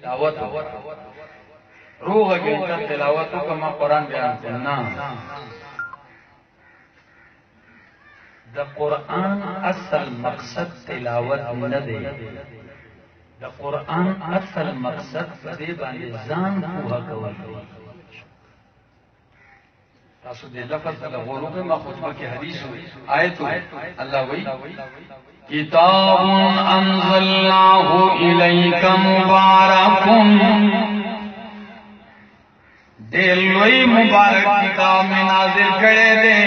تلاوت روغ گنتا تلاوتو کما قرآن بیان کرنا دا قرآن اصل مقصد تلاوت ندے دا قرآن اصل مقصد دے باندې ځان پوها کول تاسو دې لفظ د غروب ما خطبه کې حدیث آیت الله وی کتاب انزلناه الیک مبارک دې لوی مبارک کتاب میں نازل کړي دے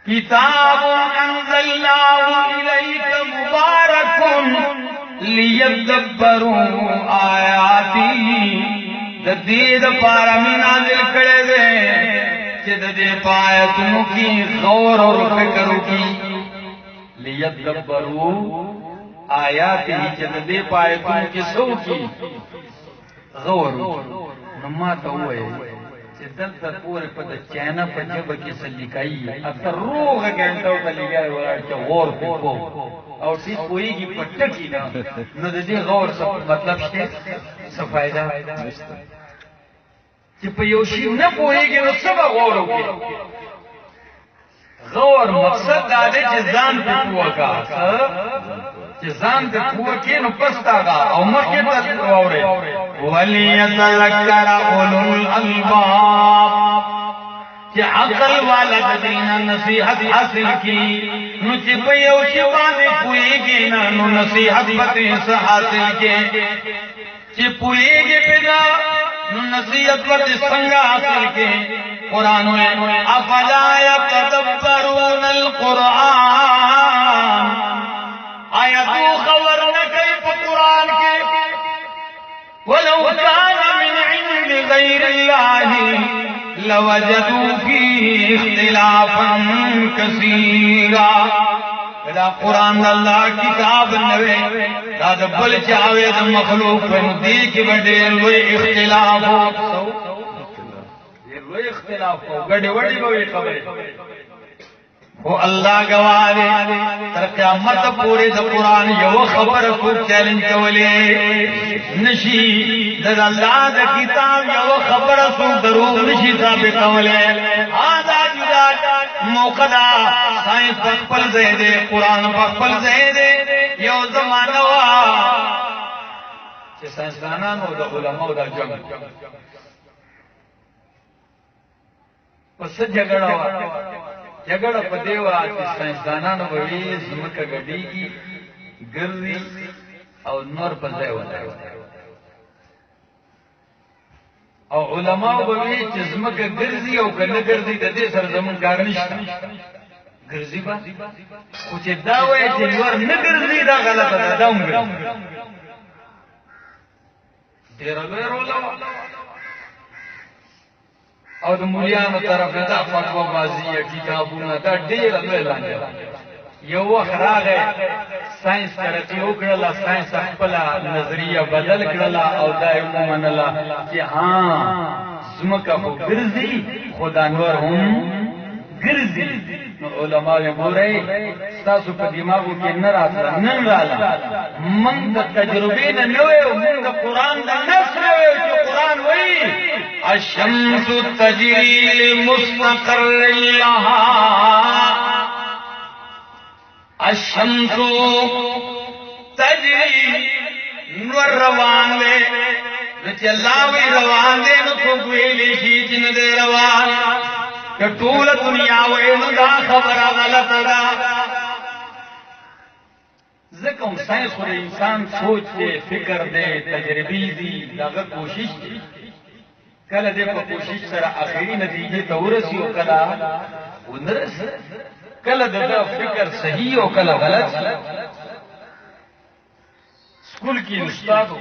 کتاب انزلناه الیک مبارک لیدبروا آیاتی د دې د پاره مې نازل کړي دي چې د دې پایتونو کې غور او فکر وکړي لیدبروا آیاته چې د دې پایتونو کې څو کې غور نو ما ته وایي چې دلته پورې په د چاینا په جبه کې څه لیکایي اکثر روغه ګنټو ته لیکای وای چې غور وکړو او دې کویږي پټکی نه نو د دې غور څه مطلب شته څه فائدہ چې په یو شی نه کویږي نو څه به غور وکړي غور مقصد دا دی چې ځان په پوهه چې ځان په پوهه کې نو پښتاګه او مخکې ته وره وليذكر اولو الالباب چې عقل والا د دین نصیحت حاصل کی نو چې په یو شی باندې پوهیږي نو نصیحت به حاصل کی چې پوهیږي پیدا نو نصیحت به څنګه حاصل کی قران وې افلا يتدبرون القران آیات خبر نه کوي په قران کې ولو كان من عند غير الله لوجدوا فيه اختلافا كثيرا دا قرآن الله کتاب نوے دا بل چاوے دا مخلوق پر دی کی بڑے لوی اختلاف ہو لوی اختلاف ہو گڑی وڑی لوی خبر وہ اللہ گواہ دے تر قیامت پورے دا قرآن یو خبر کو چیلنج کولے نشی دا اللہ دا کتاب یو خبر کو دروغ نشی ثابت کولے آدھا جدا موقع دا سائنس پخپل زیدے قرآن پخپل زیدے یو زمانہ وا چه سائنسدانانو دا علماء دا جنگ پس جگڑا وا جگڑا پا دیوا چه سائنسدانانو بوی زمکہ گڑیگی گردی او نور پا زیو او علماء بوی چه زمکہ گردی او کنه گردی دا دی سر زمون کار نشتا گرزی با خو چه داوی چه نور نگرزی دا غلط دا داون گرزی دیر لوی رولا او دا مولیانو طرف دا فتوہ بازی کتابونا دا دیر لوی لانجا یو وقت راغی سائنس ترقی اکڑلا سائنس اخپلا نظریہ بدل کڑلا او دا امومنلا چه ہاں زمکا خو گرزی خدا نور ہم گرزی علماء بول رہے ستاسو پا دماغو کی نراسا نن رالا من دا تجربی نا نوے من دا قرآن دا نفس نوے جو قرآن وی الشمس تجری لمستقر لها الشمس تجری نور روان دے نچے اللہ وی روان دے نو کوئی شیچن دے روان کہ طول دنیا وینو دا خبر غلط دا ذکم سائنس خود انسان سوچ دے فکر دے تجربی دی داغا کوشش دے کل دے پا کوشش سر آخری نتیجے تورسی و کلا ونرس کل دا فکر صحیح و کل غلط سکول کی استاد